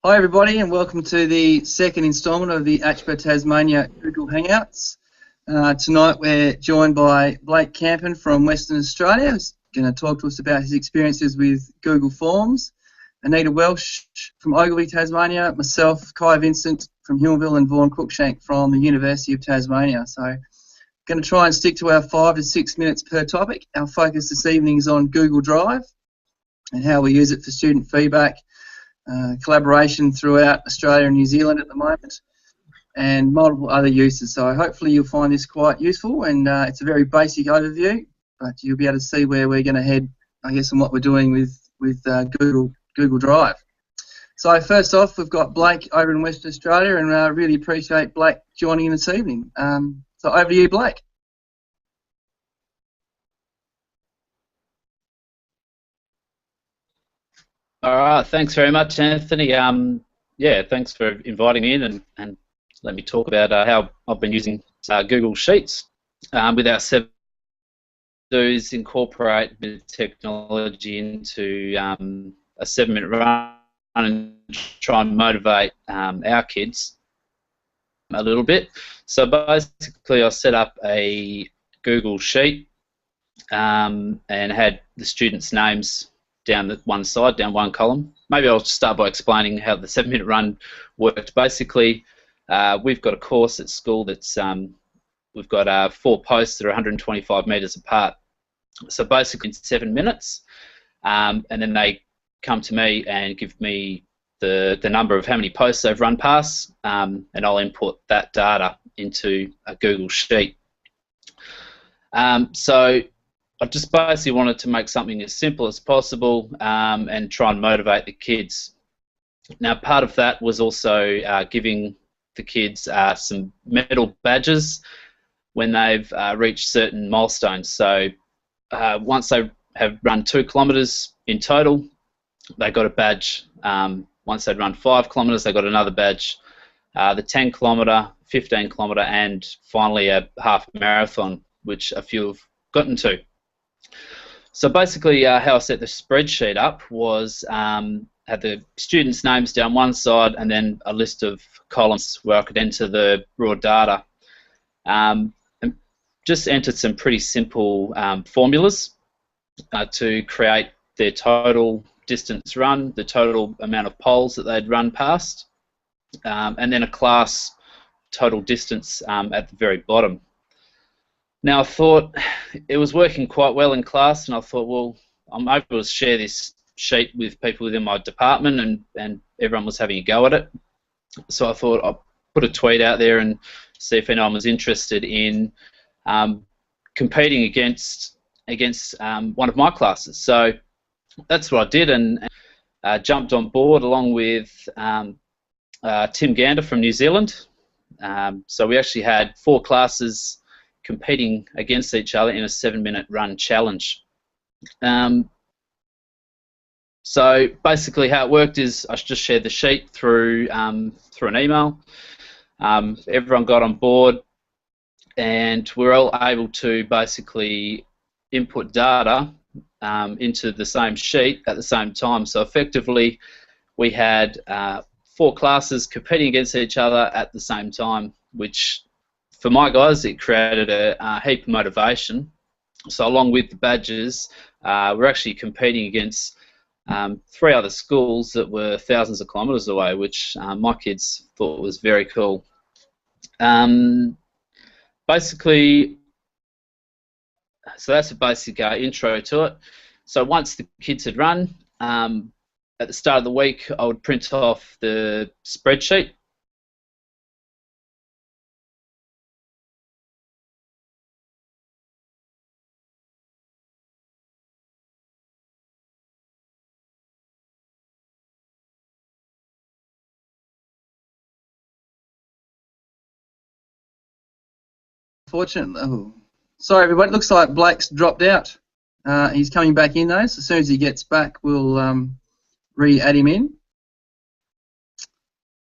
Hi everybody, and welcome to the second instalment of the ACHPER Tasmania Google Hangouts. Tonight we're joined by Blake Campen from Western Australia, who's going to talk to us about his experiences with Google Forms. Anita Welsh from Ogilvy, Tasmania, myself, Kai Vincent from Hillville, and Vorn Cruikshank from the University of Tasmania. So going to try and stick to our 5 to 6 minutes per topic. Our focus this evening is on Google Drive and how we use it for student feedback, collaboration throughout Australia and New Zealand at the moment, and multiple other uses. So hopefully you'll find this quite useful, and it's a very basic overview, but you'll be able to see where we're going to head, I guess, and what we're doing with Google Drive. So first off, we've got Blake over in Western Australia, and I really appreciate Blake joining in this evening. So over to you, Blake. All right, thanks very much, Anthony. Yeah, thanks for inviting me in and let me talk about how I've been using Google Sheets with our 7 do's incorporate technology into a 7-minute run and try and motivate our kids a little bit. So basically I set up a Google Sheet and had the students' names down one side, down one column. Maybe I'll start by explaining how the 7-minute run worked. Basically, we've got a course at school that's we've got 4 posts that are 125 metres apart. So basically in 7 minutes, and then they come to me and give me the number of how many posts they've run past, and I'll input that data into a Google Sheet. So I just basically wanted to make something as simple as possible and try and motivate the kids. Now, part of that was also giving the kids some medal badges when they've reached certain milestones. So once they have run 2 kilometres in total, they got a badge. Once they'd run 5 kilometres, they got another badge. The 10 kilometre, 15 kilometre, and finally a half marathon, which a few have gotten to. So basically how I set the spreadsheet up was had the students' names down one side and then a list of columns where I could enter the raw data. And just entered some pretty simple formulas to create their total distance run, the total amount of poles that they'd run past, and then a class total distance at the very bottom. Now I thought it was working quite well in class, and I thought, well, I'm able to share this sheet with people within my department, and everyone was having a go at it. So I thought I'll put a tweet out there and see if anyone was interested in competing against one of my classes. So that's what I did, and jumped on board along with Tim Gander from New Zealand. So we actually had 4 classes competing against each other in a 7-minute run challenge. So basically how it worked is I just shared the sheet through an email. Everyone got on board, and we're all able to basically input data into the same sheet at the same time. So effectively we had 4 classes competing against each other at the same time, which for my guys, it created a heap of motivation. So along with the badges, we're actually competing against 3 other schools that were thousands of kilometres away, which my kids thought was very cool. Basically, so that's a basic intro to it. So once the kids had run, at the start of the week, I would print off the spreadsheet. Fortunately, sorry everybody, it looks like Blake's dropped out. He's coming back in though, so as soon as he gets back we'll re-add him in.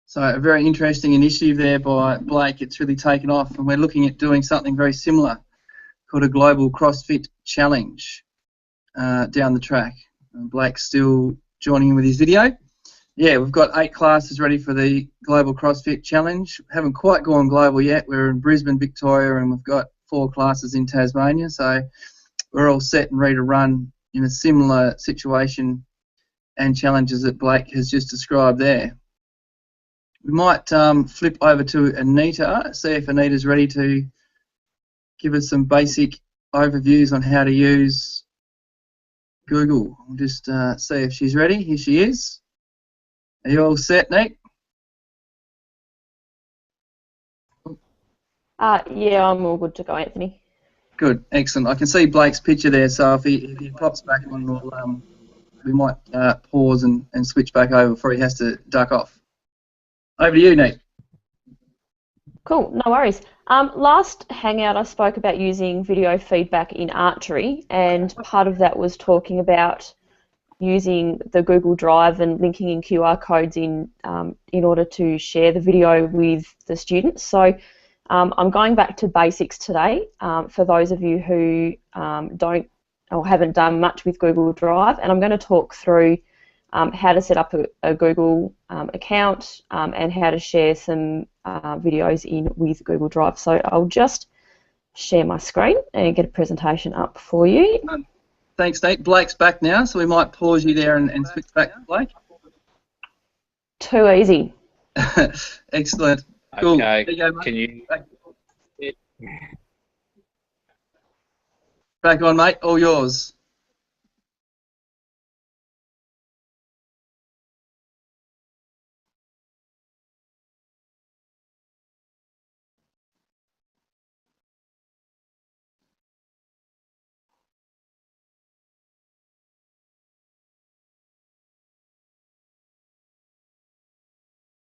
So a very interesting initiative there by Blake. It's really taken off, and we're looking at doing something very similar called a global CrossFit challenge down the track. Blake's still joining in with his video. Yeah, we've got 8 classes ready for the Global CrossFit Challenge. Haven't quite gone global yet. We're in Brisbane, Victoria, and we've got 4 classes in Tasmania. So we're all set and ready to run in a similar situation and challenges that Blake has just described there. We might flip over to Anita, see if Anita's ready to give us some basic overviews on how to use Google. We'll just see if she's ready. Here she is. Are you all set, Nate? Yeah, I'm all good to go, Anthony. Good, excellent. I can see Blake's picture there, so if he pops back on, we might pause and switch back over before he has to duck off. Over to you, Nate. Cool, no worries. Last Hangout I spoke about using video feedback in archery, and part of that was talking about using the Google Drive and linking in QR codes in order to share the video with the students. So I'm going back to basics today for those of you who don't or haven't done much with Google Drive, and I'm going to talk through how to set up a Google account and how to share some videos in with Google Drive. So I'll just share my screen and get a presentation up for you. Thanks, Nate. Blake's back now, so we might pause you there and switch back to Blake. Too easy. Excellent. Cool. Okay, There you go, mate. can you... Back on, mate. All yours.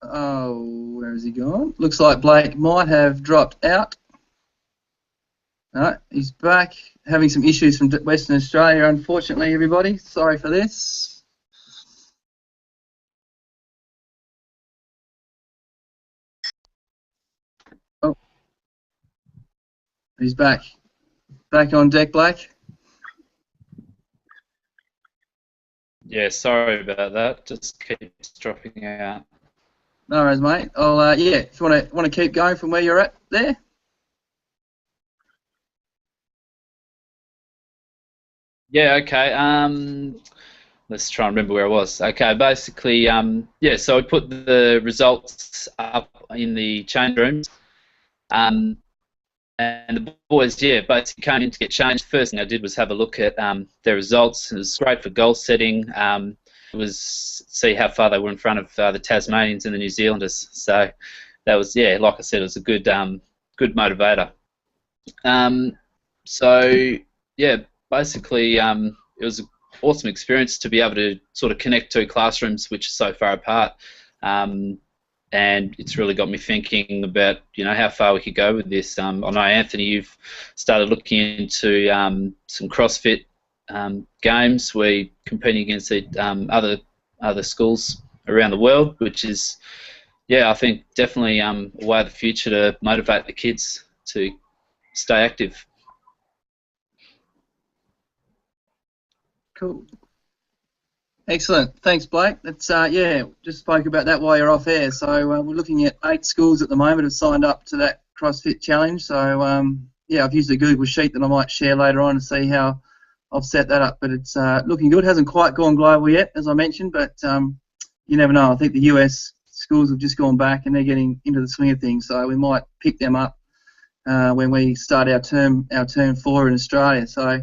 Oh, where has he gone? Looks like Blake might have dropped out. No, he's back. Having some issues from Western Australia, unfortunately, everybody. Sorry for this. Oh, he's back. Back on deck, Blake. Yeah, sorry about that. Just keeps dropping out. No worries, mate. I'll yeah. If you want to keep going from where you're at there. Yeah, okay. Let's try and remember where I was. Okay, basically, yeah, so I put the results up in the change rooms, and the boys, yeah, basically came in to get changed. First thing I did was have a look at their results. It was great for goal setting. It was see how far they were in front of the Tasmanians and the New Zealanders. So that was, yeah, like I said, it was a good good motivator. So yeah, basically, it was an awesome experience to be able to sort of connect 2 classrooms which are so far apart, and it's really got me thinking about, you know, how far we could go with this. I know, Anthony, you've started looking into some CrossFit games where you're competing against other schools around the world, which is, yeah, I think definitely a way of the future to motivate the kids to stay active. Cool. Excellent. Thanks, Blake. That's yeah. Just spoke about that while you're off air. So we're looking at 8 schools at the moment have signed up to that CrossFit challenge. So yeah, I've used a Google sheet that I might share later on to see how I've set that up. But it's looking good. Hasn't quite gone global yet, as I mentioned. But you never know. I think the US schools have just gone back and they're getting into the swing of things. So we might pick them up when we start our term 4 in Australia. So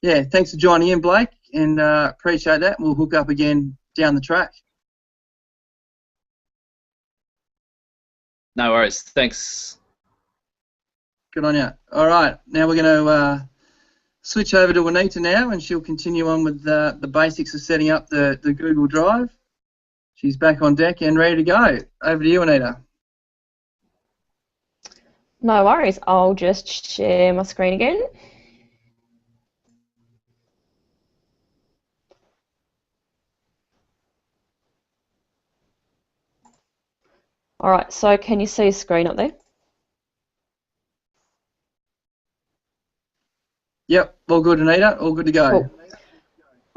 yeah, thanks for joining in, Blake, and appreciate that. We'll hook up again down the track. No worries. Thanks. Good on you. All right, now we're going to switch over to Anita now, and she'll continue on with the basics of setting up the Google Drive. She's back on deck and ready to go. Over to you, Anita. No worries. I'll just share my screen again. All right, so can you see a screen up there? Yep, all good, Anita. All good to go.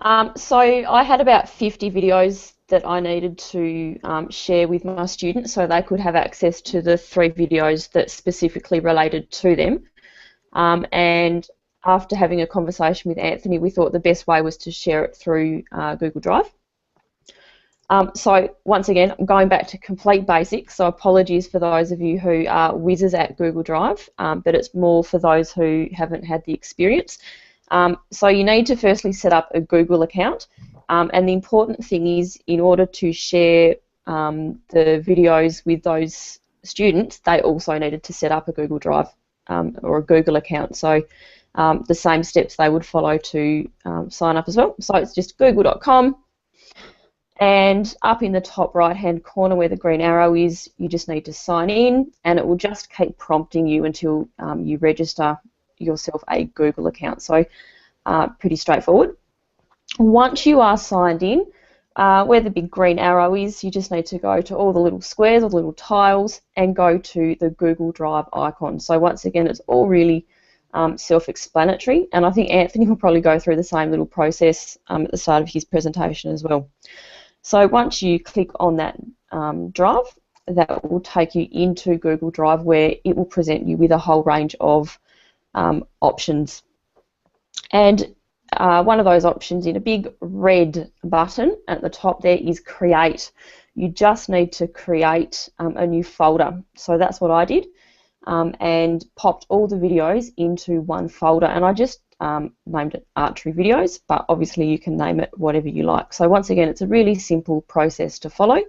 Cool. So I had about 50 videos that I needed to share with my students so they could have access to the 3 videos that specifically related to them. And after having a conversation with Anthony, we thought the best way was to share it through Google Drive. So once again, I'm going back to complete basics, so apologies for those of you who are whizzes at Google Drive, but it's more for those who haven't had the experience. So you need to firstly set up a Google account, and the important thing is, in order to share the videos with those students, they also needed to set up a Google Drive or a Google account. So the same steps they would follow to sign up as well. So it's just google.com. And up in the top right-hand corner where the green arrow is, you just need to sign in, and it will just keep prompting you until you register yourself a Google account. So pretty straightforward. Once you are signed in, where the big green arrow is, you just need to go to all the little squares or the little tiles and go to the Google Drive icon. So once again, it's all really self-explanatory, and I think Anthony will probably go through the same little process at the start of his presentation as well. So once you click on that drive, that will take you into Google Drive, where it will present you with a whole range of options. And one of those options in a big red button at the top there is Create. You just need to create a new folder. So that's what I did, and popped all the videos into one folder. And I just named it Archery Videos, but obviously you can name it whatever you like. So once again, it's a really simple process to follow.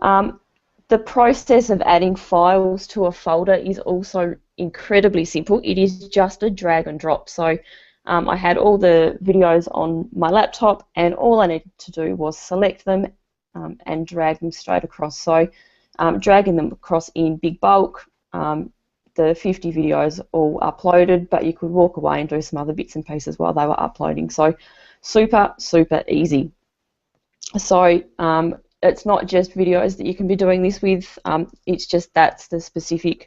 The process of adding files to a folder is also incredibly simple. It is just a drag and drop. So I had all the videos on my laptop, and all I needed to do was select them and drag them straight across. So dragging them across in big bulk, the 50 videos all uploaded, but you could walk away and do some other bits and pieces while they were uploading. So super, super easy. So it's not just videos that you can be doing this with, it's just that's the specifics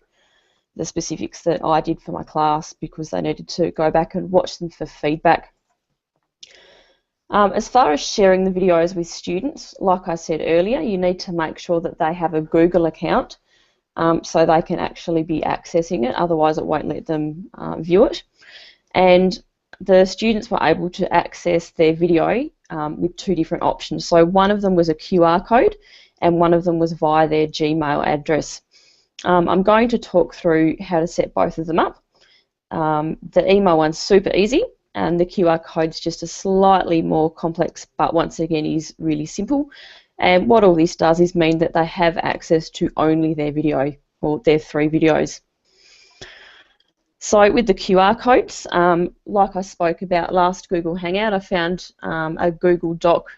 that I did for my class, because they needed to go back and watch them for feedback. As far as sharing the videos with students, like I said earlier, you need to make sure that they have a Google account, so they can actually be accessing it, otherwise it won't let them view it. And the students were able to access their video with 2 different options. So one of them was a QR code, and one of them was via their Gmail address. I'm going to talk through how to set both of them up. The email one's super easy, and the QR code's just a slightly more complex, but once again is really simple. And what all this does is mean that they have access to only their video, or their 3 videos. So with the QR codes, like I spoke about last Google Hangout, I found a Google Doc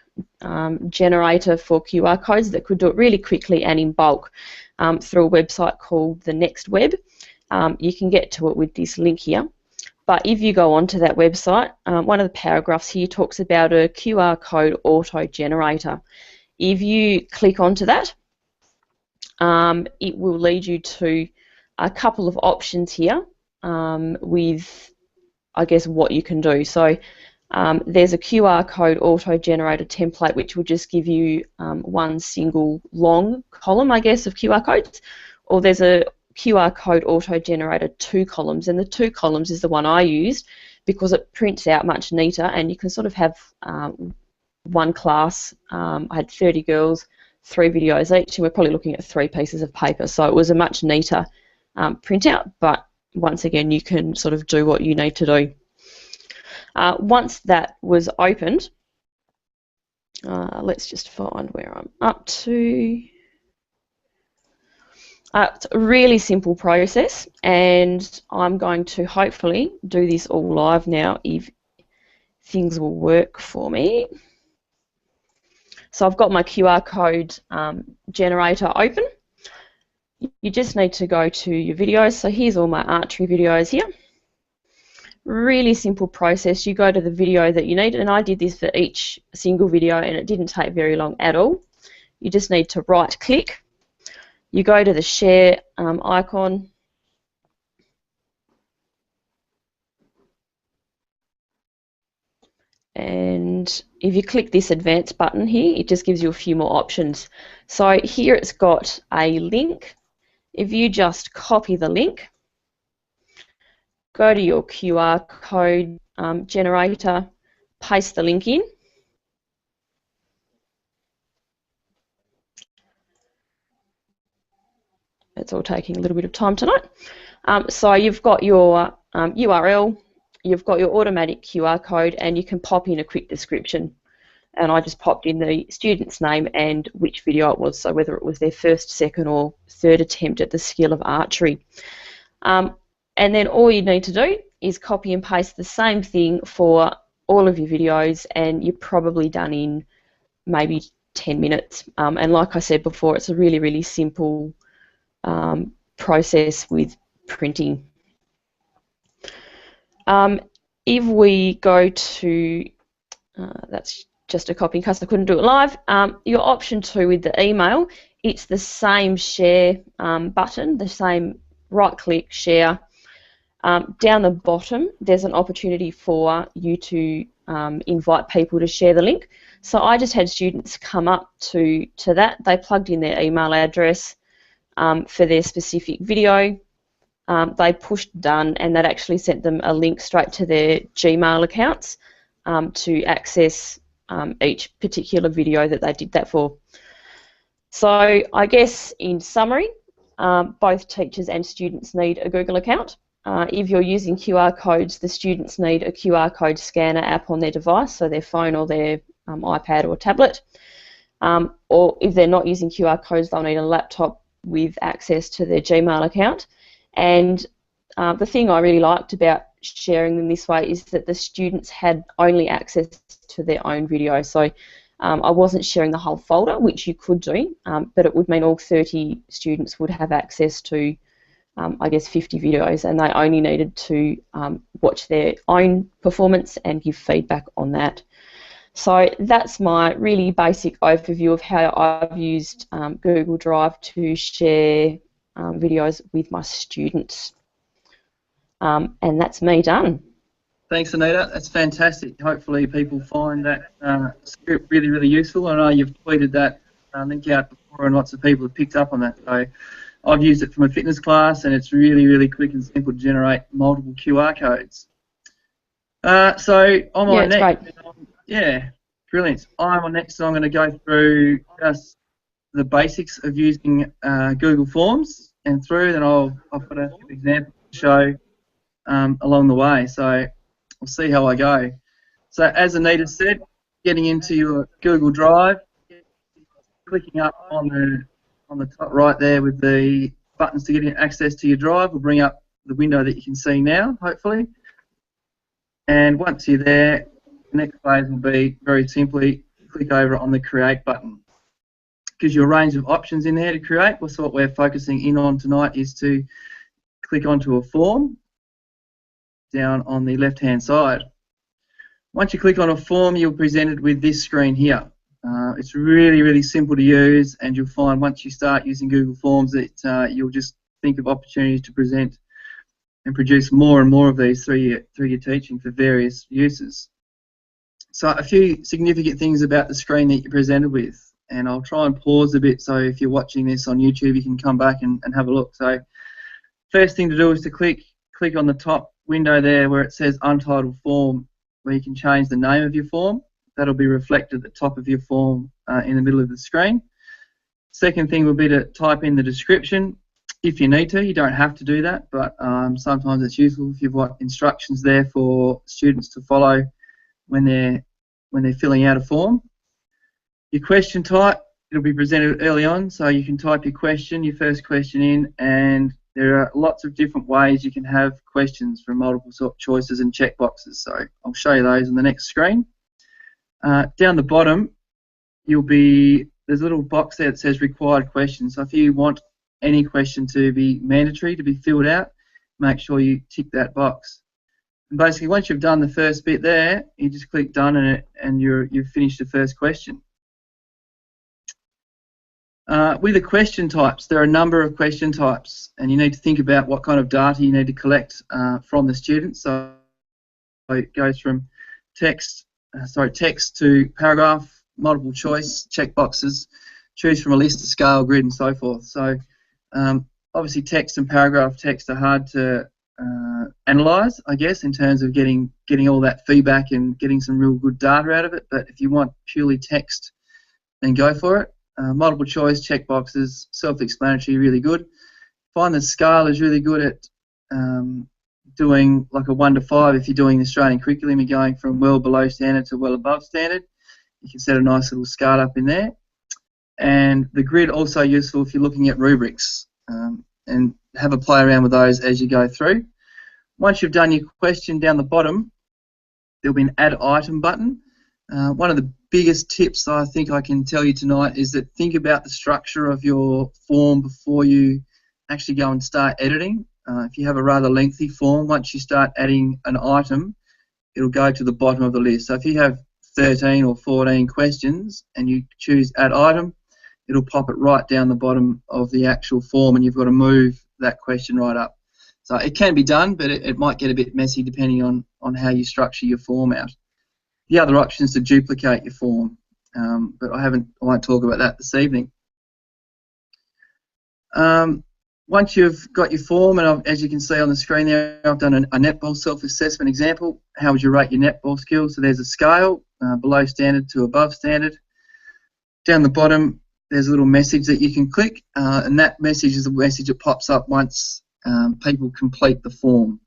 generator for QR codes that could do it really quickly and in bulk through a website called the Next Web. You can get to it with this link here. But if you go onto that website, one of the paragraphs here talks about a QR code auto generator. If you click onto that, it will lead you to a couple of options here with, I guess, what you can do. So there's a QR code auto generator template, which will just give you one single long column, I guess, of QR codes, or there's a QR code auto generator 2 columns, and the 2 columns is the one I used because it prints out much neater, and you can sort of have one class. I had 30 girls, 3 videos each, and we're probably looking at 3 pieces of paper, so it was a much neater printout, but once again you can sort of do what you need to do. Once that was opened, let's just find where I'm up to. It's a really simple process, and I'm going to hopefully do this all live now if things will work for me. So I've got my QR code generator open. You just need to go to your videos. So here's all my archery videos here. Really simple process. You go to the video that you need, and I did this for each single video, and it didn't take very long at all. You just need to right click. You go to the share icon, And if you click this advanced button here, it just gives you a few more options. So here it's got a link. If you just copy the link, go to your QR code generator, paste the link in. It's all taking a little bit of time tonight. So you've got your URL, you've got your automatic QR code, and you can pop in a quick description. And I just popped in the student's name and which video it was, so whether it was their first, second, or third attempt at the skill of archery. And then all you need to do is copy and paste the same thing for all of your videos, and you're probably done in maybe 10 minutes. And like I said before, it's a really, really simple process with printing. If we go to, that's just a copy in case I couldn't do it live, your option 2 with the email, it's the same share button, the same right click, share. Down the bottom there's an opportunity for you to invite people to share the link. So I just had students come up to that, they plugged in their email address for their specific video, they pushed done, and that actually sent them a link straight to their Gmail accounts to access each particular video that they did that for. So I guess in summary, both teachers and students need a Google account. If you're using QR codes, the students need a QR code scanner app on their device, so their phone or their iPad or tablet. Or if they're not using QR codes, they'll need a laptop with access to their Gmail account. And the thing I really liked about sharing them this way is that the students had only access to their own video. So I wasn't sharing the whole folder, which you could do, but it would mean all 30 students would have access to I guess 50 videos, and they only needed to watch their own performance and give feedback on that. So that's my really basic overview of how I've used Google Drive to share videos with my students. And that's me done. Thanks, Anita. That's fantastic. Hopefully people find that script really, really useful. I know you've tweeted that link out before, and lots of people have picked up on that. So I've used it from a fitness class, and it's really, really quick and simple to generate multiple QR codes. So I'm on next. Great. Yeah, brilliant. I'm on next, so I'm going to go through just the basics of using Google Forms, and then I'll put a few examples to show along the way. So we'll see how I go. So as Anita said, getting into your Google Drive, clicking up on the top right there with the buttons to get access to your drive will bring up the window that you can see now, hopefully. And once you're there, the next phase will be very simply click over on the Create button. Gives you a range of options in there to create. So what we're focusing in on tonight is to click onto a form down on the left-hand side. Once you click on a form, you're presented with this screen here. It's really, really simple to use, and you'll find once you start using Google Forms that you'll just think of opportunities to present and produce more and more of these through your teaching for various uses. So a few significant things about the screen that you're presented with, and I'll try and pause a bit so if you're watching this on YouTube you can come back and have a look. So first thing to do is to click on the top window there where it says Untitled Form, where you can change the name of your form. That'll be reflected at the top of your form in the middle of the screen. Second thing will be to type in the description if you need to. You don't have to do that, but sometimes it's useful if you've got instructions there for students to follow when they're filling out a form. Your question type, it'll be presented early on, so you can type your first question in, and there are lots of different ways you can have questions from multiple choices and checkboxes. So I'll show you those on the next screen. Down the bottom, there's a little box there that says required questions. So if you want any question to be mandatory, to be filled out, make sure you tick that box. And basically, once you've done the first bit there, you just click done and you've finished the first question. With the question types, there are a number of question types, and you need to think about what kind of data you need to collect from the students. So it goes from text, text to paragraph, multiple choice, check boxes, choose from a list, a scale, grid, and so forth. So obviously text and paragraph text are hard to analyse, I guess, in terms of getting all that feedback and getting some real good data out of it. But if you want purely text, then go for it. Multiple choice, check boxes, self-explanatory, really good. Find the scale is really good at doing like a 1 to 5. If you're doing the Australian curriculum, you're going from well below standard to well above standard. You can set a nice little scale up in there. And the grid also useful if you're looking at rubrics, and have a play around with those as you go through. Once you've done your question, down the bottom there'll be an add item button. One of the biggest tips I think I can tell you tonight is that think about the structure of your form before you actually go and start editing. If you have a rather lengthy form, once you start adding an item, it'll go to the bottom of the list. So if you have 13 or 14 questions and you choose add item, it'll pop it right down the bottom of the actual form, and you've got to move that question right up. So it can be done, but it might get a bit messy depending on how you structure your form out. The other option is to duplicate your form, but I won't talk about that this evening. Once you've got your form, and as you can see on the screen there, I've done a netball self-assessment example. How would you rate your netball skills? So there's a scale, below standard to above standard. Down the bottom, there's a little message that you can click, and that message is the message that pops up once people complete the form.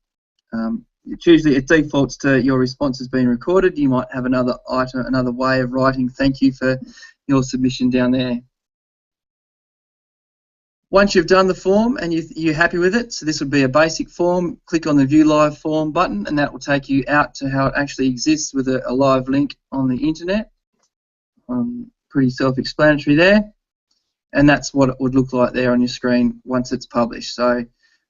It defaults to your response has been recorded. You might have another item, another way of writing thank you for your submission down there. Once you've done the form and you're happy with it, so this would be a basic form, click on the View Live Form button, and that will take you out to how it actually exists with a live link on the internet. Pretty self-explanatory there, and that's what it would look like there on your screen once it's published. So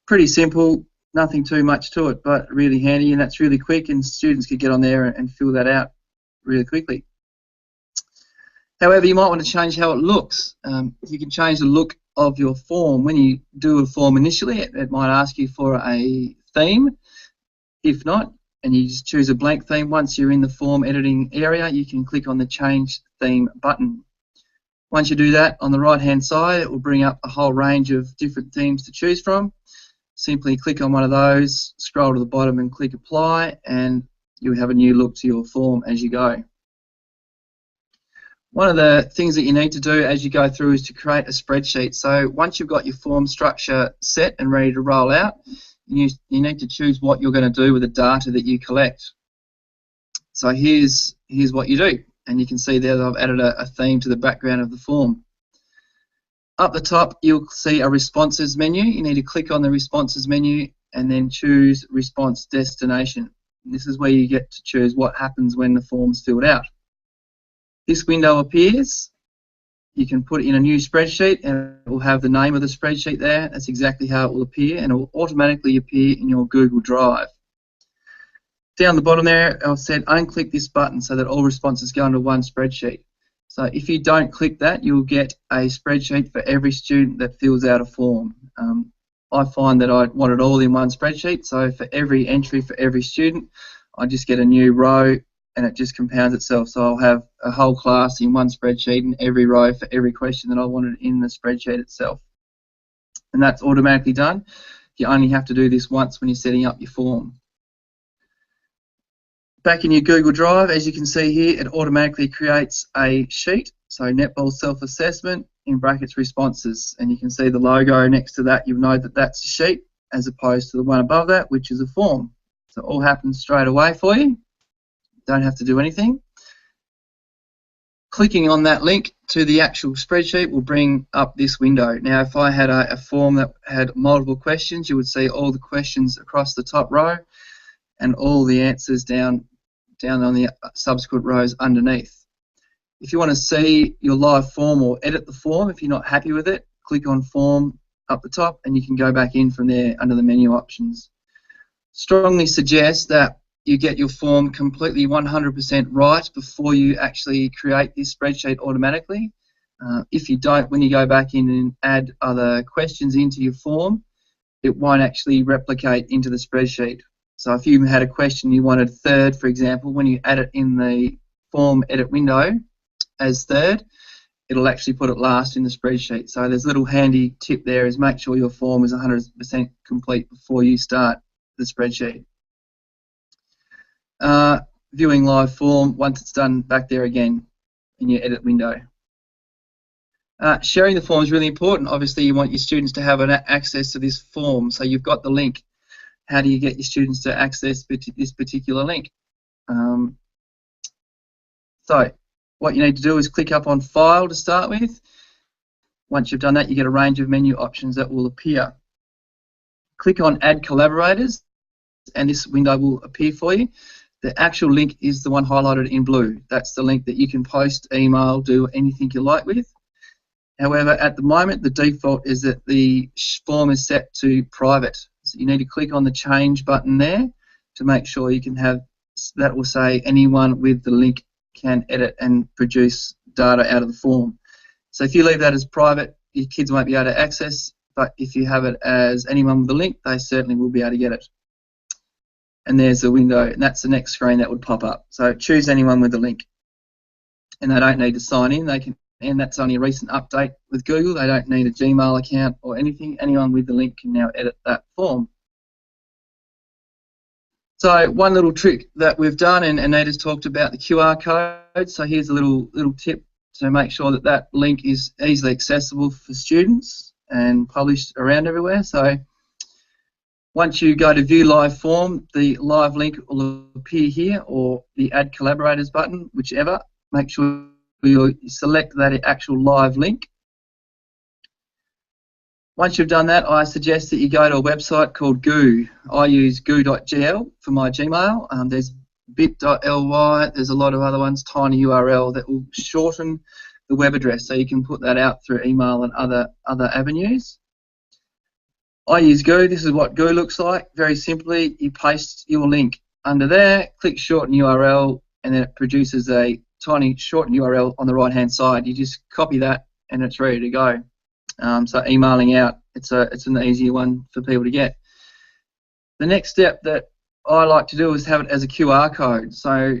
pretty simple, nothing too much to it, but really handy, and that's really quick, and students could get on there and fill that out really quickly. However, you might want to change how it looks. You can change the look of your form. When you do a form initially, it might ask you for a theme. If not, and you just choose a blank theme, once you're in the form editing area, you can click on the Change Theme button. Once you do that, on the right-hand side, it will bring up a whole range of different themes to choose from. Simply click on one of those, scroll to the bottom and click Apply, and you'll have a new look to your form as you go. One of the things that you need to do as you go through is to create a spreadsheet. So once you've got your form structure set and ready to roll out, you need to choose what you're going to do with the data that you collect. So here's what you do, and you can see there that I've added a theme to the background of the form. Up the top, you'll see a responses menu. You need to click on the responses menu and then choose response destination. And this is where you get to choose what happens when the form's filled out. This window appears. You can put in a new spreadsheet and it will have the name of the spreadsheet there. That's exactly how it will appear, and it will automatically appear in your Google Drive. Down the bottom there, I've said unclick this button so that all responses go into one spreadsheet. So if you don't click that, you'll get a spreadsheet for every student that fills out a form. I find that I want it all in one spreadsheet, so for every entry for every student, I just get a new row and it just compounds itself. So I'll have a whole class in one spreadsheet and every row for every question that I wanted in the spreadsheet itself. And that's automatically done. You only have to do this once when you're setting up your form. Back in your Google Drive, as you can see here, it automatically creates a sheet. So netball self-assessment, in brackets responses, and you can see the logo next to that. You'll know that that's a sheet as opposed to the one above that, which is a form. So it all happens straight away for you. Don't have to do anything. Clicking on that link to the actual spreadsheet will bring up this window. Now, if I had a form that had multiple questions, you would see all the questions across the top row and all the answers down on the subsequent rows underneath. If you want to see your live form or edit the form, if you're not happy with it, click on Form up the top and you can go back in from there under the menu options. Strongly suggest that you get your form completely 100% right before you actually create this spreadsheet automatically. If you don't, when you go back in and add other questions into your form, it won't actually replicate into the spreadsheet. So if you had a question you wanted third, for example, when you add it in the form edit window as third, it'll actually put it last in the spreadsheet. So there's a little handy tip there, is make sure your form is 100% complete before you start the spreadsheet. Viewing live form, once it's done, back there again in your edit window. Sharing the form is really important. Obviously, you want your students to have access to this form, so you've got the link. How do you get your students to access this particular link? So what you need to do is click up on File to start with. Once you've done that, you get a range of menu options that will appear. Click on Add Collaborators, and this window will appear for you. The actual link is the one highlighted in blue. That's the link that you can post, email, do anything you like with. However, at the moment, the default is that the form is set to private. So you need to click on the Change button there to make sure you can have, that will say anyone with the link can edit and produce data out of the form. So if you leave that as private, your kids won't be able to access, but if you have it as anyone with the link, they certainly will be able to get it. And there's the window, and that's the next screen that would pop up. So choose anyone with the link. And they don't need to sign in, they can, and that's only a recent update with Google. They don't need a Gmail account or anything. Anyone with the link can now edit that form. So one little trick that we've done, and Anita's talked about the QR code. So here's a little tip to make sure that that link is easily accessible for students and published around everywhere. So once you go to View Live Form, the live link will appear here, or the Add Collaborators button, whichever. Make sure you select that actual live link. Once you've done that, I suggest that you go to a website called Goo. I use goo.gl for my Gmail. There's bit.ly, there's a lot of other ones, tiny URL that will shorten the web address, so you can put that out through email and other avenues. I use Goo. This is what Goo looks like. Very simply, you paste your link under there, click shorten URL, and then it produces a tiny shortened URL on the right hand side. You just copy that and it's ready to go. So emailing out, it's an easier one for people to get. The next step that I like to do is have it as a QR code. So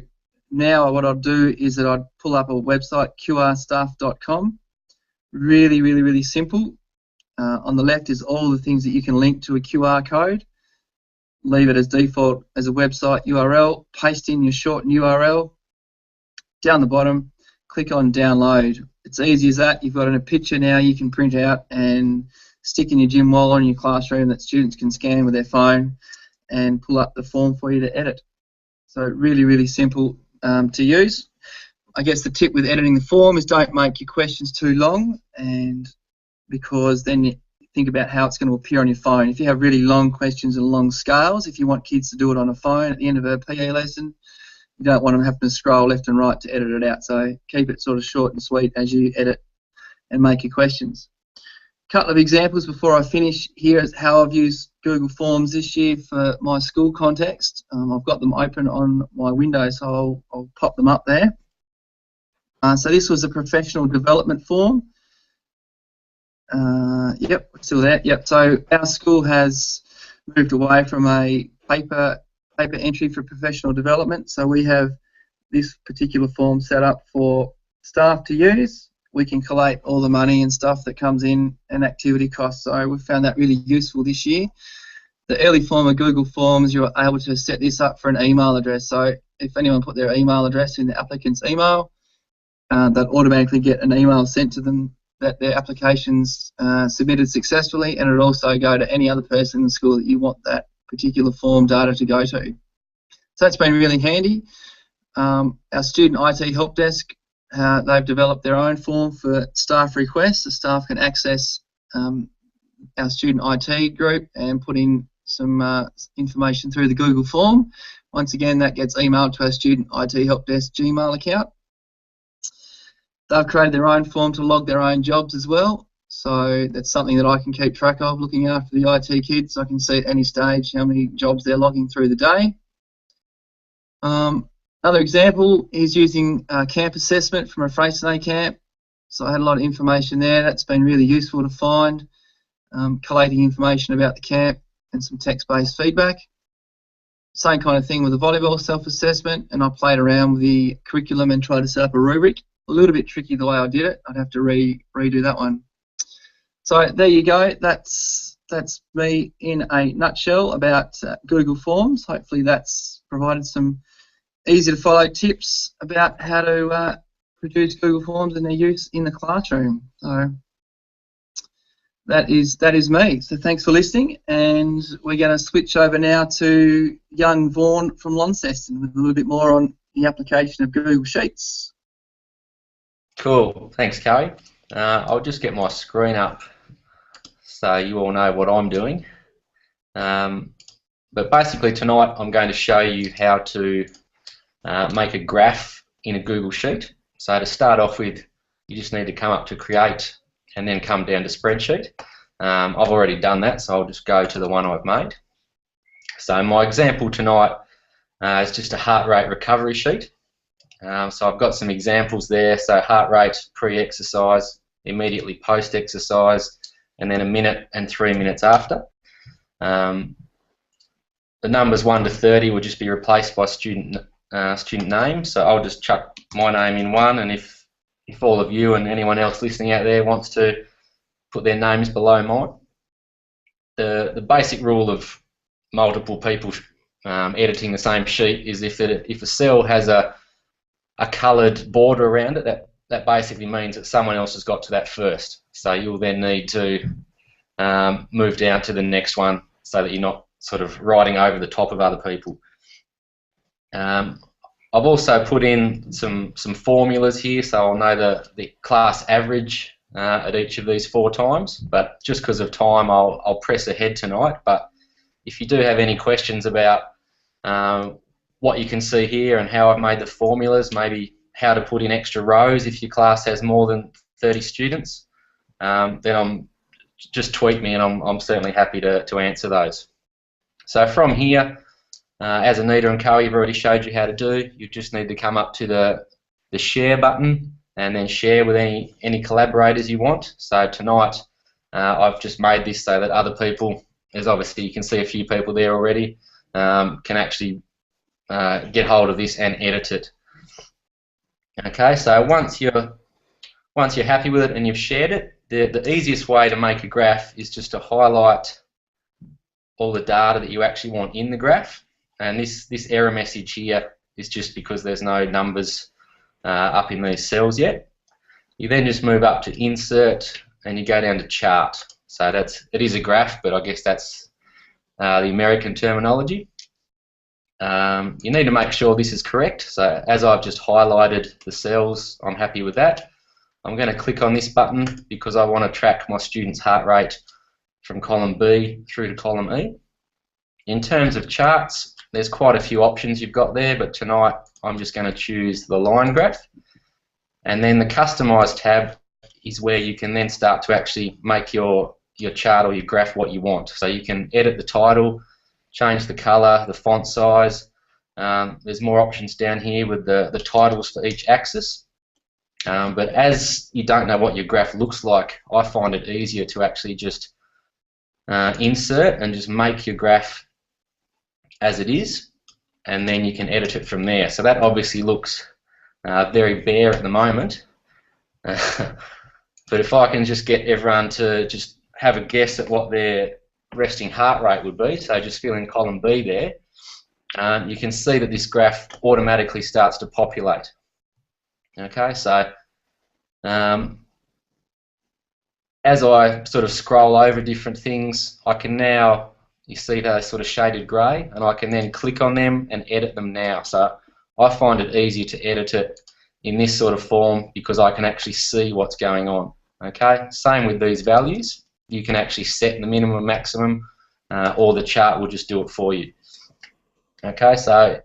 now what I'll do is that I'd pull up a website, qrstuff.com. Really, really, really simple. On the left is all the things that you can link to a QR code. Leave it as default as a website URL. Paste in your shortened URL. Down the bottom, click on download. It's easy as that. You've got a picture now you can print out and stick in your gym wall or in your classroom that students can scan with their phone and pull up the form for you to edit. So really, really simple to use. I guess the tip with editing the form is don't make your questions too long, and because then you think about how it's going to appear on your phone. If you have really long questions and long scales, if you want kids to do it on a phone at the end of a PE lesson, you don't want them having to scroll left and right to edit it out. So keep it sort of short and sweet as you edit and make your questions. A couple of examples before I finish here is how I've used Google Forms this year for my school context. I've got them open on my window, so I'll pop them up there. So this was a professional development form. Yep, still there. Yep. So our school has moved away from a paper entry for professional development. So we have this particular form set up for staff to use. We can collate all the money and stuff that comes in and activity costs. So we found that really useful this year. The early form of Google Forms, you're able to set this up for an email address. So if anyone put their email address in the applicant's email, they'll automatically get an email sent to them that their application's submitted successfully, and it'll also go to any other person in the school that you want that particular form data to go to. So that's been really handy. Our student IT help desk, they've developed their own form for staff requests. The staff can access our student IT group and put in some information through the Google form. Once again, that gets emailed to our student IT help desk Gmail account. They've created their own form to log their own jobs as well. So that's something that I can keep track of, looking after the IT kids. I can see at any stage how many jobs they're logging through the day. Another example is using camp assessment from a Freycinet camp. So I had a lot of information there. That's been really useful to find, collating information about the camp and some text-based feedback. same kind of thing with the volleyball self-assessment, and I played around with the curriculum and tried to set up a rubric. A little bit tricky the way I did it. I'd have to redo that one. So there you go. That's me in a nutshell about Google Forms. Hopefully that's provided some easy to follow tips about how to produce Google Forms and their use in the classroom. So that is me. So thanks for listening, and we're going to switch over now to young Vorn from Launceston with a little bit more on the application of Google Sheets. Cool. Thanks, Kerry. I'll just get my screen up so you all know what I'm doing. But basically tonight I'm going to show you how to make a graph in a Google Sheet. So to start off with, you just need to come up to Create and then come down to Spreadsheet. I've already done that, so I'll just go to the one I've made. So my example tonight is just a heart rate recovery sheet. So I've got some examples there. So heart rate pre-exercise, immediately post-exercise, and then a minute and 3 minutes after. The numbers 1 to 30 will just be replaced by student name. So I'll just chuck my name in 1, and if all of you and anyone else listening out there wants to put their names below mine. The basic rule of multiple people editing the same sheet is if a cell has a coloured border around it, that basically means that someone else has got to that first. So you'll then need to move down to the next one so that you're not sort of riding over the top of other people. I've also put in some formulas here, so I'll know the class average at each of these 4 times, but just because of time I'll press ahead tonight. But if you do have any questions about what you can see here and how I've made the formulas, maybe how to put in extra rows if your class has more than 30 students, then just tweet me and I'm certainly happy to answer those. So from here, as Anita and Coe have already showed you how to do, you just need to come up to the share button and then share with any collaborators you want. So tonight I've just made this so that other people, as obviously you can see a few people there already, can actually get hold of this and edit it. Okay, so once you're happy with it and you've shared it, the easiest way to make a graph is just to highlight all the data that you actually want in the graph. And this error message here is just because there's no numbers up in these cells yet. You then just move up to Insert and you go down to Chart. So it is a graph, but I guess that's the American terminology. You need to make sure this is correct. So as I've just highlighted the cells, I'm happy with that. I'm going to click on this button because I want to track my student's heart rate from column B through to column E. In terms of charts, there's quite a few options you've got there, but tonight I'm just going to choose the line graph. And then the Customize tab is where you can then start to actually make your chart or your graph what you want. So you can edit the title, change the color, the font size. There's more options down here with the titles for each axis. But as you don't know what your graph looks like, I find it easier to actually just insert and just make your graph as it is, and then you can edit it from there. So that obviously looks very bare at the moment. But if I can just get everyone to just have a guess at what their resting heart rate would be, so just fill in column B there, you can see that this graph automatically starts to populate. Okay, so as I sort of scroll over different things, I can now, you see those sort of shaded grey, and I can then click on them and edit them now. So I find it easier to edit it in this sort of form because I can actually see what's going on. Okay, same with these values. You can actually set the minimum and maximum, or the chart will just do it for you. Okay, so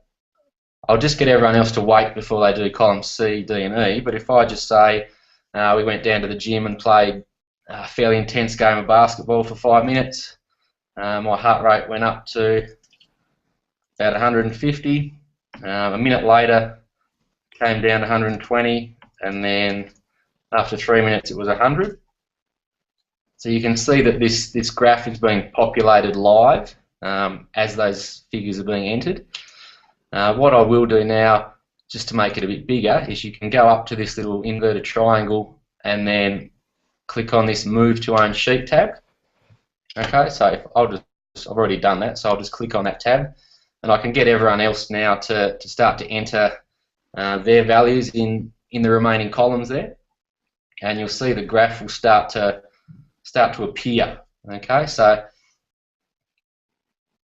I'll just get everyone else to wait before they do column C, D and E, but if I just say we went down to the gym and played a fairly intense game of basketball for 5 minutes, my heart rate went up to about 150. A minute later came down to 120, and then after 3 minutes it was 100. So you can see that this graph is being populated live as those figures are being entered. What I will do now, just to make it a bit bigger, is you can go up to this little inverted triangle and then click on this Move to Own Sheet tab. Okay, so I've already done that, so I'll just click on that tab, and I can get everyone else now to start to enter their values in the remaining columns there, and you'll see the graph will start to appear. Okay, so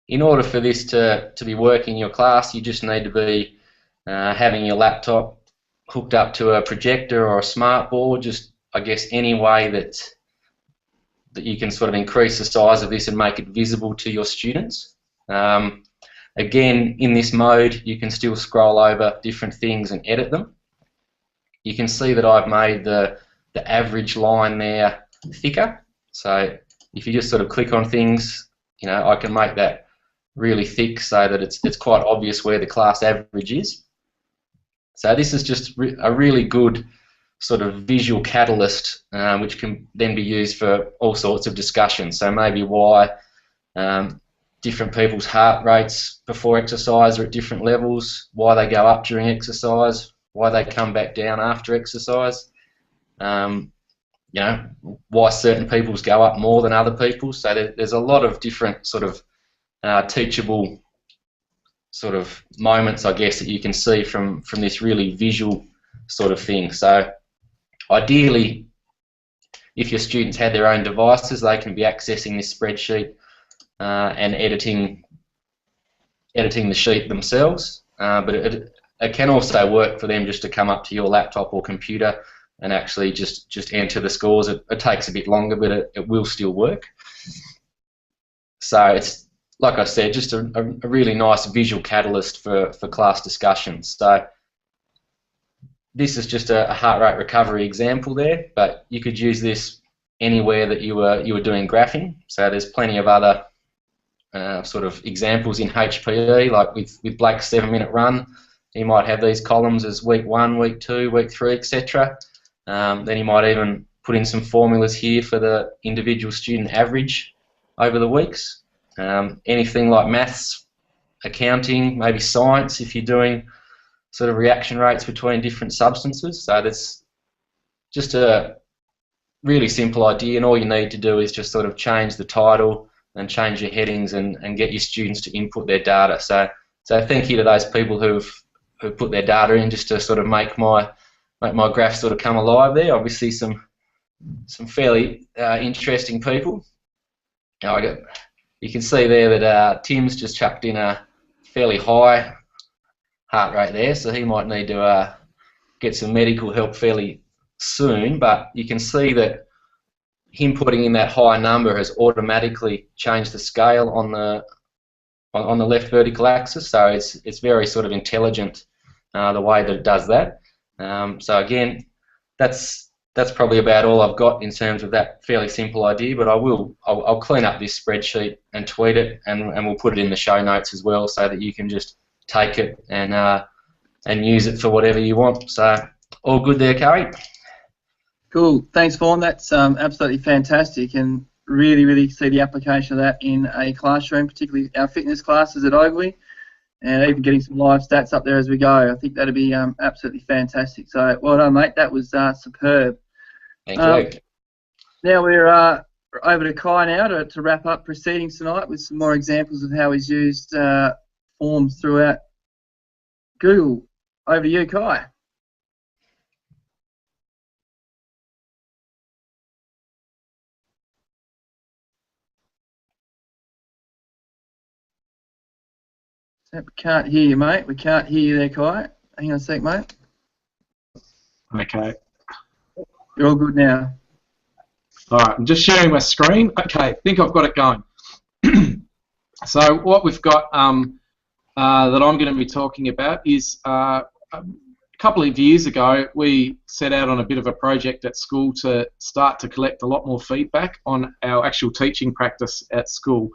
in order for this to be working in your class, you just need to be having your laptop hooked up to a projector or a smart board, just I guess any way that you can sort of increase the size of this and make it visible to your students. Again, in this mode, you can still scroll over different things and edit them. You can see that I've made the average line there thicker. So if you just sort of click on things, you know, I can make that really thick so that it's quite obvious where the class average is. So this is just a really good sort of visual catalyst, which can then be used for all sorts of discussions. So maybe why different people's heart rates before exercise are at different levels, why they go up during exercise, why they come back down after exercise, you know, why certain people's go up more than other people's. So there's a lot of different sort of teachable sort of moments, I guess, that you can see from this really visual sort of thing. So ideally, if your students had their own devices, they can be accessing this spreadsheet and editing the sheet themselves. But it can also work for them just to come up to your laptop or computer and actually just enter the scores. It takes a bit longer, but it will still work. So it's, like I said, just a really nice visual catalyst for class discussions. So this is just a heart rate recovery example there, but you could use this anywhere that you were doing graphing. So there's plenty of other sort of examples in HPE, like with Blake's 7-minute run. He might have these columns as week 1, week 2, week 3, etc. Then he might even put in some formulas here for the individual student average over the weeks. Anything like maths, accounting, maybe science, if you're doing sort of reaction rates between different substances. So that's just a really simple idea, and all you need to do is just sort of change the title and change your headings and get your students to input their data. So thank you to those people who put their data in just to sort of make my graph sort of come alive there. Obviously some fairly interesting people. Now you can see there that Tim's just chucked in a fairly high heart rate there, so he might need to get some medical help fairly soon, but you can see that him putting in that high number has automatically changed the scale on the left vertical axis, so it's very sort of intelligent the way that it does that. So again, that's probably about all I've got in terms of that fairly simple idea, but I'll clean up this spreadsheet and tweet it, and we'll put it in the show notes as well, so that you can just take it and use it for whatever you want. So all good there, Curry? Cool. Thanks, Vorn. That's absolutely fantastic, and really see the application of that in a classroom, particularly our fitness classes at Oakley, and even getting some live stats up there as we go. I think that'd be absolutely fantastic. So well done, mate. That was superb. Thank you. Now we're over to Kai now to wrap up proceedings tonight with some more examples of how he's used forms throughout Google. Over to you, Kai. We can't hear you, mate. We can't hear you there, Kai. Hang on a sec, mate. Okay. You're all good now. All right, I'm just sharing my screen. Okay, I think I've got it going. So what we've got that I'm going to be talking about is a couple of years ago we set out on a bit of a project at school to start to collect a lot more feedback on our actual teaching practice at school,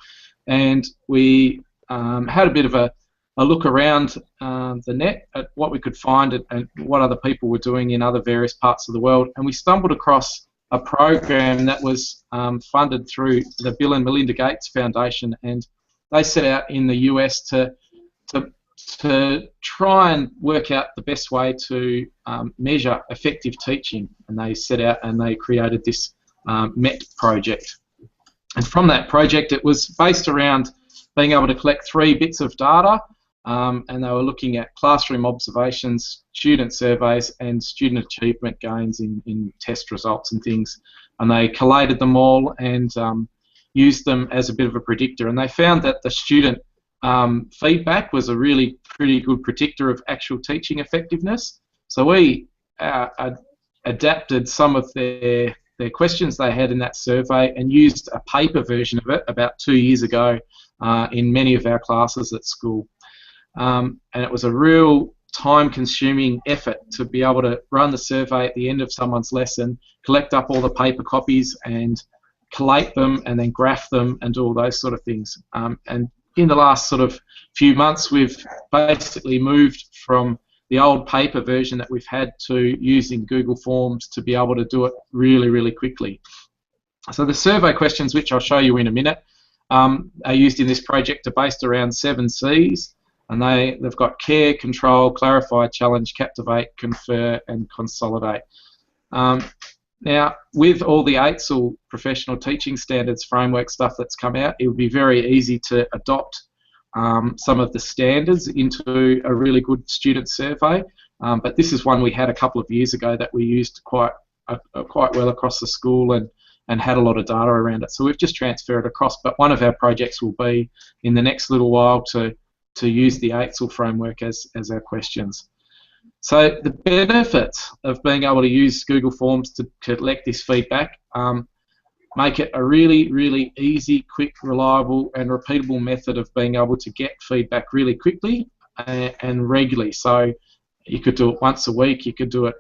and we had a bit of a look around the net at what we could find and what other people were doing in other various parts of the world, and we stumbled across a program that was funded through the Bill and Melinda Gates Foundation, and they set out in the US to try and work out the best way to measure effective teaching, and they set out and they created this MET project. And from that project, it was based around being able to collect 3 bits of data, and they were looking at classroom observations, student surveys, and student achievement gains in test results and things. And they collated them all and used them as a bit of a predictor. And they found that the student feedback was a really pretty good predictor of actual teaching effectiveness. So we adapted some of their questions they had in that survey and used a paper version of it about 2 years ago in many of our classes at school. And it was a real time-consuming effort to be able to run the survey at the end of someone's lesson, collect up all the paper copies and collate them and then graph them and do all those sort of things. And in the last sort of few months, we've basically moved from the old paper version that we've had to using Google Forms to be able to do it really, really quickly. So the survey questions, which I'll show you in a minute, are used in this project, are based around 7 C's, and they've got care, control, clarify, challenge, captivate, confer, and consolidate. Now, with all the ACHPER professional teaching standards framework stuff that's come out, it would be very easy to adopt some of the standards into a really good student survey. But this is one we had a couple of years ago that we used quite well across the school and had a lot of data around it. So we've just transferred it across. But one of our projects will be in the next little while to use the ACHPER framework as our questions. So the benefits of being able to use Google Forms to collect this feedback make it a really, really easy, quick, reliable and repeatable method of being able to get feedback really quickly and regularly. So you could do it once a week, you could do it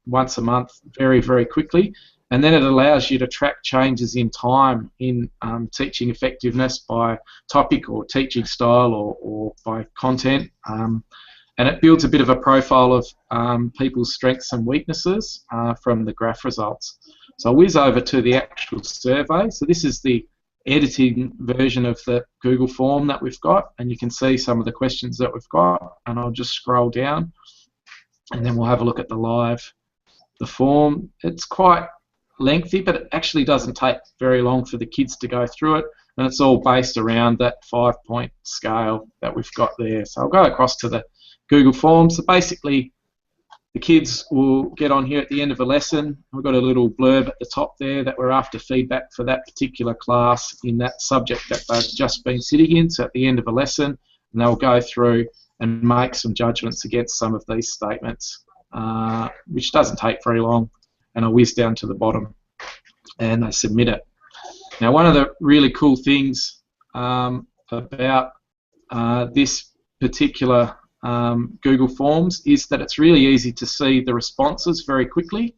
once a month, very, very quickly. And then it allows you to track changes in time in teaching effectiveness by topic or teaching style or by content. And it builds a bit of a profile of people's strengths and weaknesses from the graph results. So I'll whiz over to the actual survey. So this is the editing version of the Google form that we've got, and you can see some of the questions that we've got, and I'll just scroll down and then we'll have a look at the form. It's quite lengthy, but it actually doesn't take very long for the kids to go through it, and it's all based around that 5-point scale that we've got there. So I'll go across to the Google Forms. So basically, the kids will get on here at the end of a lesson. We've got a little blurb at the top there that we're after feedback for that particular class in that subject that they've just been sitting in. So at the end of a lesson, and they'll go through and make some judgments against some of these statements, which doesn't take very long. And I'll whiz down to the bottom and they submit it. Now, one of the really cool things about this particular Google Forms is that it's really easy to see the responses very quickly.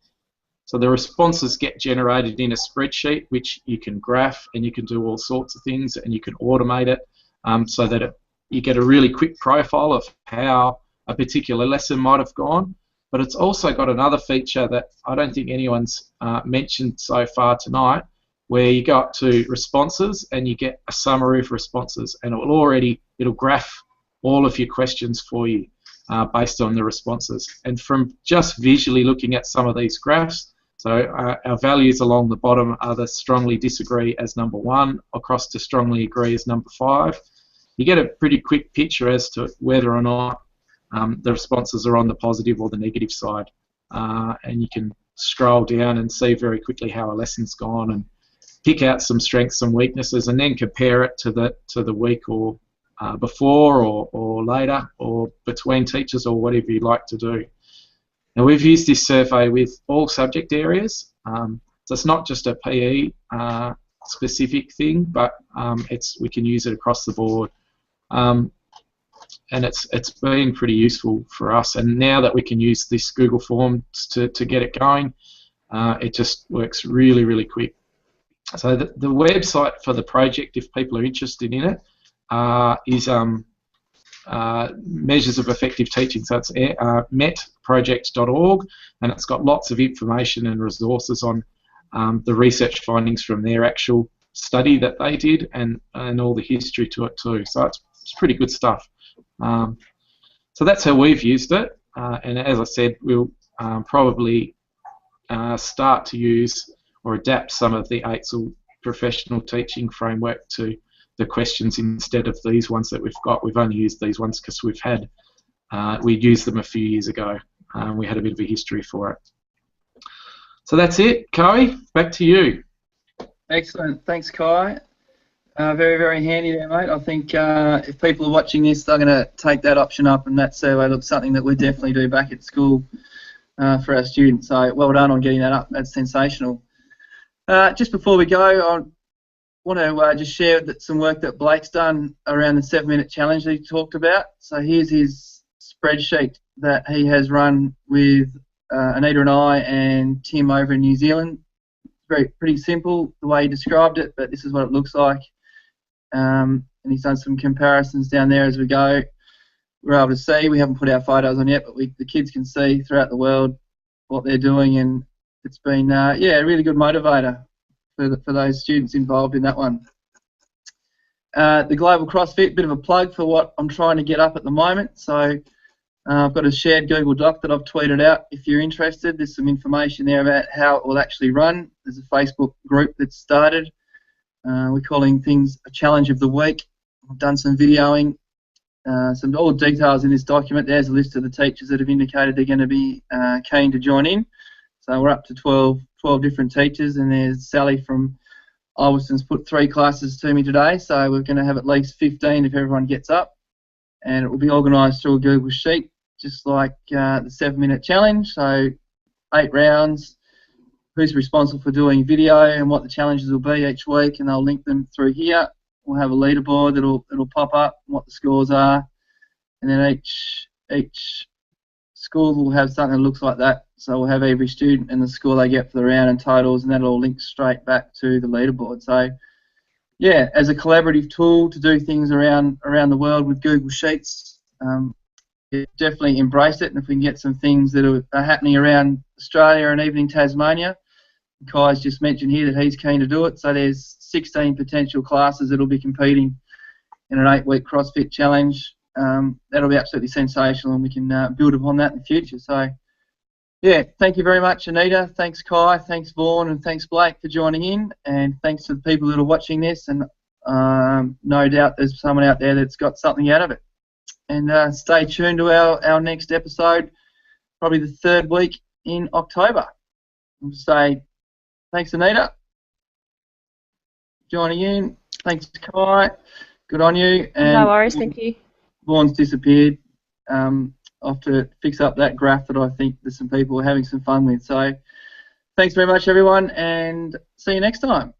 So the responses get generated in a spreadsheet, which you can graph and you can do all sorts of things and you can automate it so that you get a really quick profile of how a particular lesson might have gone. But it's also got another feature that I don't think anyone's mentioned so far tonight, where you go up to responses and you get a summary of responses, and it'll graph all of your questions for you based on the responses. And from just visually looking at some of these graphs, so our values along the bottom are the strongly disagree as number 1, across to strongly agree as number 5. You get a pretty quick picture as to whether or not the responses are on the positive or the negative side. And you can scroll down and see very quickly how a lesson's gone and pick out some strengths and weaknesses and then compare it to the week or before or later or between teachers or whatever you'd like to do. Now, we've used this survey with all subject areas, so it's not just a PE specific thing, but we can use it across the board. And it's been pretty useful for us, and now that we can use this Google Forms to get it going, it just works really, really quick. So the website for the project, if people are interested in it, is Measures of Effective Teaching. So it's metproject.org, and it's got lots of information and resources on the research findings from their actual study that they did, and all the history to it too. So it's pretty good stuff. So that's how we've used it, and as I said, we'll probably start to use or adapt some of the ACHPER professional teaching framework to the questions instead of these ones that we've got. We've only used these ones because we used them a few years ago. We had a bit of a history for it. So that's it. Kai, back to you. Excellent. Thanks, Kai. Very, very handy there, mate. I think if people are watching this, they're going to take that option up, and that survey looks something that we definitely do back at school for our students. So well done on getting that up. That's sensational. Just before we go, I want to just share some work that Blake's done around the 7-minute challenge that he talked about. So here's his spreadsheet that he has run with Anita and I and Tim over in New Zealand. Pretty simple the way he described it, but this is what it looks like. And he's done some comparisons down there as we go. We're able to see, we haven't put our photos on yet, but the kids can see throughout the world what they're doing, and it's been yeah, a really good motivator for those students involved in that one. The Global CrossFit, bit of a plug for what I'm trying to get up at the moment. So I've got a shared Google Doc that I've tweeted out. If you're interested, there's some information there about how it will actually run. There's a Facebook group that's started. We're calling things a challenge of the week. I've done some videoing. All the details in this document. There's a list of the teachers that have indicated they're going to be keen to join in. So we're up to 12 different teachers, and there's Sally from Ulverston's put 3 classes to me today, so we're going to have at least 15 if everyone gets up, and it will be organised through a Google Sheet, just like the 7-minute challenge. So 8 rounds, who's responsible for doing video and what the challenges will be each week, and they'll link them through here. We'll have a leaderboard that'll pop up, what the scores are, and then each school will have something that looks like that. So we'll have every student and the score they get for the round and totals, and that'll all link straight back to the leaderboard. So yeah, as a collaborative tool to do things around the world with Google Sheets, definitely embrace it. And if we can get some things that are happening around Australia and even in Tasmania, Kai's just mentioned here that he's keen to do it. So there's 16 potential classes that'll be competing in an 8-week CrossFit challenge. That'll be absolutely sensational, and we can build upon that in the future. So yeah, thank you very much, Anita. Thanks, Kai. Thanks, Vorn, and thanks, Blake, for joining in. And thanks to the people that are watching this. And no doubt there's someone out there that's got something out of it. And stay tuned to our next episode, probably the 3rd week in October. I'll say thanks, Anita, joining in. Thanks, Kai. Good on you. And no worries, thank you. Vaughn's disappeared. I'll have to fix up that graph that I think there's some people having some fun with. So thanks very much, everyone, and see you next time.